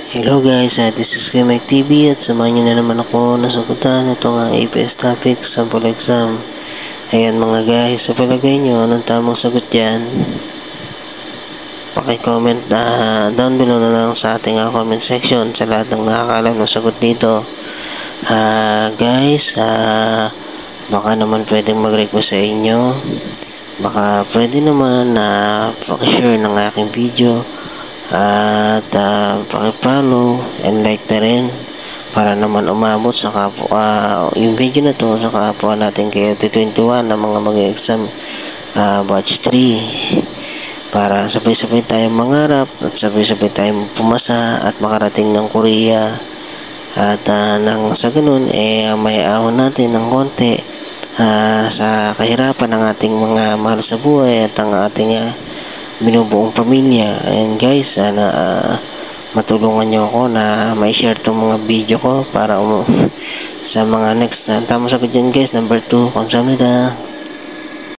Hello guys, this is Mike TV at samahan nyo na naman ako na sagutan itong APS topic sample exam. Ayan mga guys, sa palagay nyo, anong tamang sagot dyan? Paki-comment down below na lang sa ating comment section sa lahat ng nakakaalam ng sagot dito. Guys, baka naman pwedeng mag-request sa inyo. Baka pwede naman na paki-share ng aking video. At paki-follow and like na rin para naman umabot sa kapwa yung video na to sa kapwa natin kay 21 na mga mag-exam batch 3 para sabay-sabay tayong mangarap at sabay-sabay tayong pumasa at makarating ng Korea at nang sa ganun may ahon natin ng konti sa kahirapan ng ating mga mahal sa buhay at ang ating binubuong pamilya. And guys, sana matulungan nyo ako na may share tong mga video ko para sa mga next na tamang sagot dyan guys. Number 2, kamsahamnida.